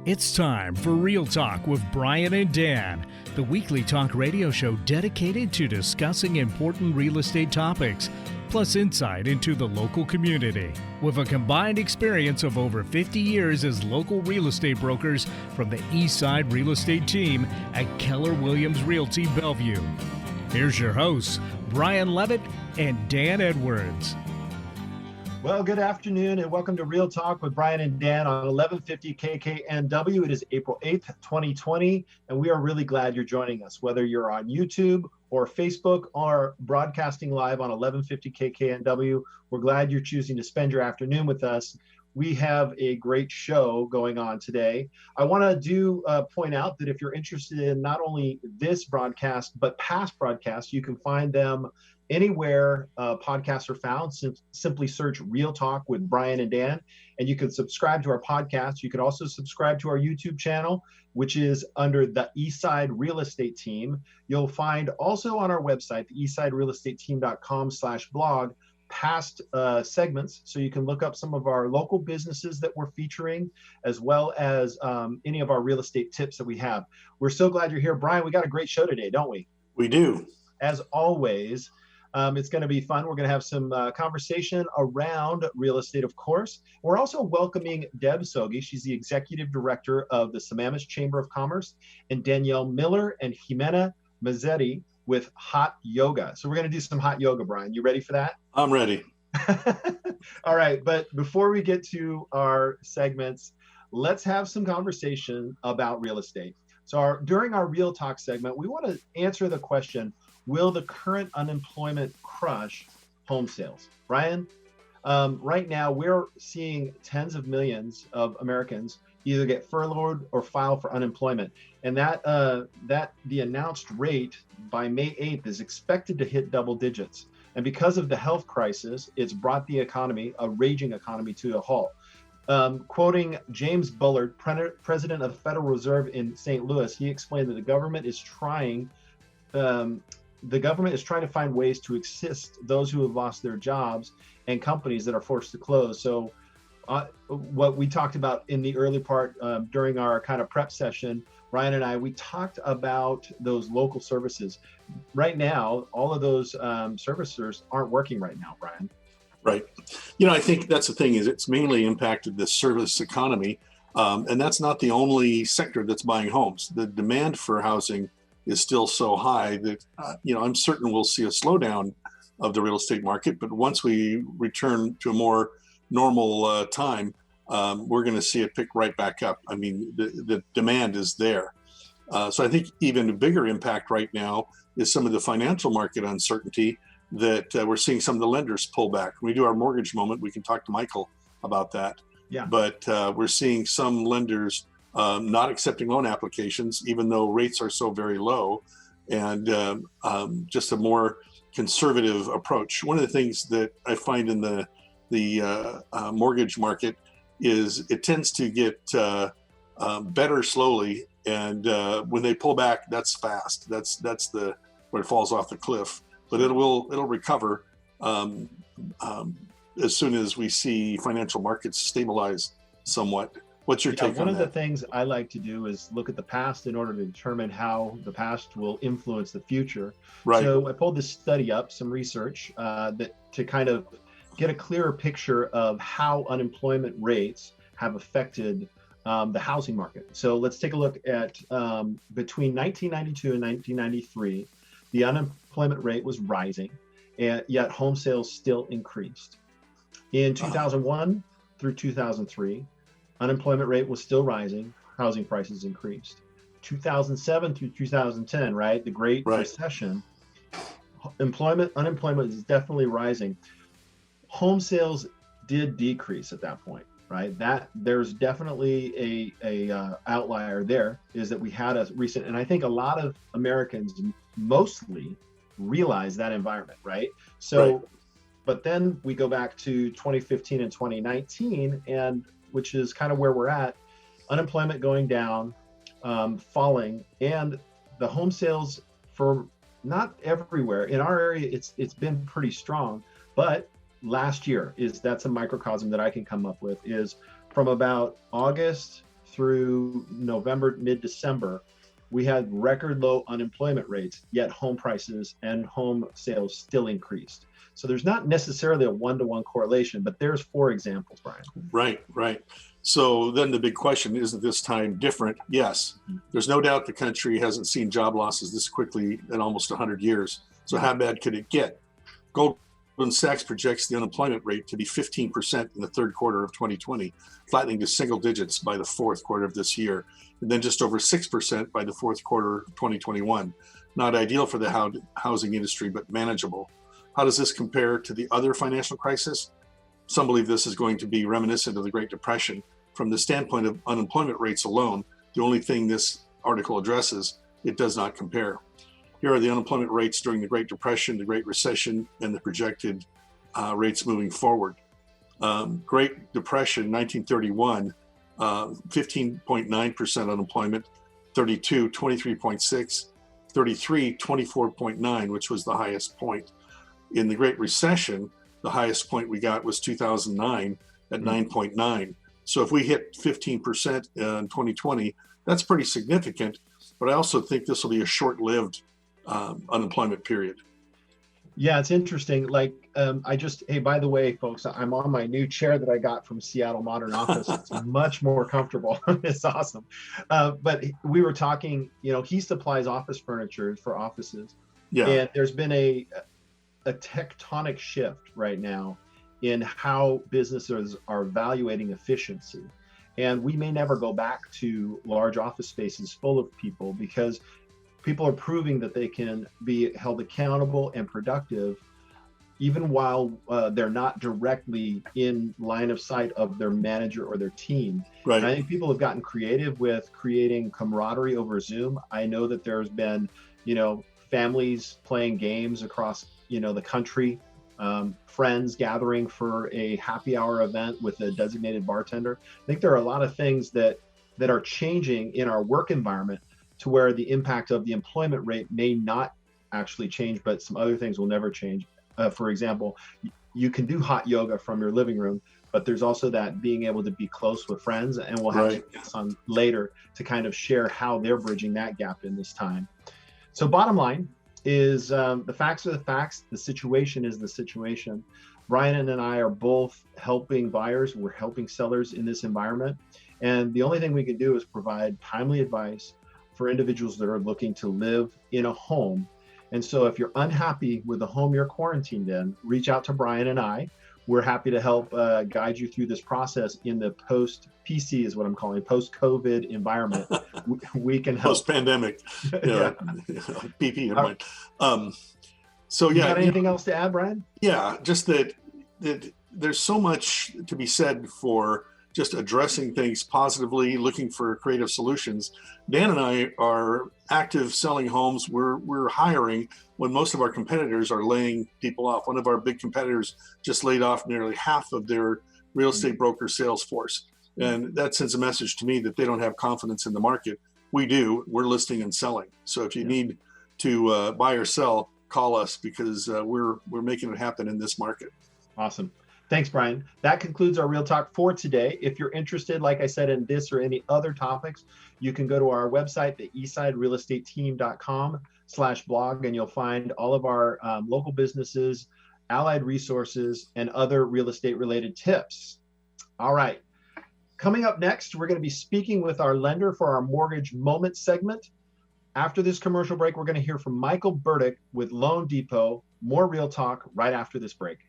It's time for Real Talk with Brian and Dan, the weekly talk radio show dedicated to discussing important real estate topics, plus insight into the local community. With a combined experience of over 50 years as local real estate brokers from the East Side Real Estate team at Keller Williams Realty Bellevue. Here's your hosts, Brian Levitt and Dan Edwards. Well, good afternoon and welcome to Real Talk with Brian and Dan on 1150 KKNW. It is April 8th, 2020, and we are really glad you're joining us, whether you're on YouTube or Facebook or broadcasting live on 1150 KKNW. We're glad you're choosing to spend your afternoon with us. We have a great show going on today. I want to point out that if you're interested in not only this broadcast, but past broadcasts, you can find them anywhere podcasts are found. Simply search Real Talk with Brian and Dan, and you can subscribe to our podcast. You can also subscribe to our YouTube channel, which is under the East Side Real Estate Team. You'll find also on our website, the eastsiderealestateteam.com/blog, past segments, so you can look up some of our local businesses that we're featuring, as well as any of our real estate tips that we have. We're so glad you're here. Brian, we got a great show today, don't we? We do. As always, it's going to be fun. We're going to have some conversation around real estate, of course. We're also welcoming Deb Sogi. She's the Executive Director of the Sammamish Chamber of Commerce, and Danielle Miller and Jimena Mazzetti with Hot Yoga. So we're going to do some hot yoga, Brian. You ready for that? I'm ready. All right. But before we get to our segments, let's have some conversation about real estate. So during our Real Talk segment, we want to answer the question, will the current unemployment crush home sales? Brian, right now we're seeing tens of millions of Americans either get furloughed or file for unemployment. And that the announced rate by May 8th is expected to hit double digits. And because of the health crisis, it's brought the economy, a raging economy, to a halt. Quoting James Bullard, president of the Federal Reserve in St. Louis, he explained that the government is trying to find ways to assist those who have lost their jobs and companies that are forced to close. So what we talked about in the early part during our kind of prep session, Ryan and I, we talked about those local services. Right now, all of those servicers aren't working right now, Brian. Right. I think that's the thing, is it's mainly impacted the service economy. And that's not the only sector that's buying homes. The demand for housing is still so high that, I'm certain we'll see a slowdown of the real estate market. But once we return to a more normal time, we're going to see it pick right back up. I mean, the demand is there. So I think even a bigger impact right now is some of the financial market uncertainty that we're seeing some of the lenders pull back. When we do our mortgage moment, we can talk to Michael about that. Yeah. But we're seeing some lenders not accepting loan applications, even though rates are so very low, and just a more conservative approach. One of the things that I find in the mortgage market is it tends to get better slowly, and when they pull back, that's fast. That's where it falls off the cliff. But it'll recover as soon as we see financial markets stabilize somewhat. What's your take on that? One of the things I like to do is look at the past in order to determine how the past will influence the future. Right. So I pulled this study up, some research that to kind of get a clearer picture of how unemployment rates have affected the housing market. So let's take a look at between 1992 and 1993, the unemployment rate was rising, and yet home sales still increased. In 2001 through 2003, unemployment rate was still rising, housing prices increased. 2007 through 2010, right, the Great Recession, unemployment is definitely rising. Home sales did decrease at that point, right? That there's definitely a outlier there, is that we had a recent, and I think a lot of Americans mostly realize that environment, right? So, but then we go back to 2015 and 2019, and which is kind of where we're at, unemployment going down, falling, and the home sales for not everywhere. In our area, it's been pretty strong, but last year that's a microcosm that I can come up with, is from about August through November, mid-December, we had record low unemployment rates, yet home prices and home sales still increased. So there's not necessarily a one-to-one correlation, but there's 4 examples, Brian. Right. So then the big question, isn't this time different? Yes. There's no doubt the country hasn't seen job losses this quickly in almost 100 years. So how bad could it get? Goldman Sachs projects the unemployment rate to be 15% in the third quarter of 2020, flattening to single digits by the fourth quarter of this year, and then just over 6% by the fourth quarter of 2021. Not ideal for the housing industry, but manageable. How does this compare to the other financial crisis? Some believe this is going to be reminiscent of the Great Depression. From the standpoint of unemployment rates alone, the only thing this article addresses, it does not compare. Here are the unemployment rates during the Great Depression, the Great Recession, and the projected rates moving forward. Great Depression, 1931, 15.9% unemployment, 32, 23.6, 33, 24.9, which was the highest point. In the Great Recession, the highest point we got was 2009 at 9.9. So if we hit 15% in 2020, that's pretty significant. But I also think this will be a short-lived unemployment period. Yeah, it's interesting. Like, hey, by the way, folks, I'm on my new chair that I got from Seattle Modern Office. It's much more comfortable. It's awesome. But we were talking, he supplies office furniture for offices. Yeah. And there's been a tectonic shift right now in how businesses are evaluating efficiency. And we may never go back to large office spaces full of people because people are proving that they can be held accountable and productive even while they're not directly in line of sight of their manager or their team. Right. And I think people have gotten creative with creating camaraderie over Zoom. I know that there's been, families playing games across, the country, friends gathering for a happy hour event with a designated bartender. I think there are a lot of things that are changing in our work environment to where the impact of the employment rate may not actually change, but some other things will never change. For example, you can do hot yoga from your living room, but there's also that being able to be close with friends, and we'll have guests on later to kind of share how they're bridging that gap in this time. So bottom line is the facts are the facts, the situation is the situation. Brian and I are both helping buyers, we're helping sellers in this environment, and the only thing we can do is provide timely advice for individuals that are looking to live in a home. And so if you're unhappy with the home you're quarantined in, reach out to Brian and I. We're happy to help guide you through this process in the post-PC is what I'm calling post-COVID environment. We can help. Post-pandemic. Yeah. PP in mind. So you got anything else to add, Brian? Yeah, just that there's so much to be said for just addressing things positively, looking for creative solutions. Dan and I are active selling homes. We're hiring when most of our competitors are laying people off. One of our big competitors just laid off nearly half of their real estate broker sales force. And that sends a message to me that they don't have confidence in the market. We do. We're listing and selling. So if you need to buy or sell, call us because we're making it happen in this market. Awesome. Thanks, Brian. That concludes our Real Talk for today. If you're interested, like I said, in this or any other topics, you can go to our website, the eastsiderealestateteam.com/blog, and you'll find all of our local businesses, allied resources, and other real estate related tips. All right. Coming up next, we're going to be speaking with our lender for our Mortgage Moment segment. After this commercial break, we're going to hear from Michael Burdick with Loan Depot. More Real Talk right after this break.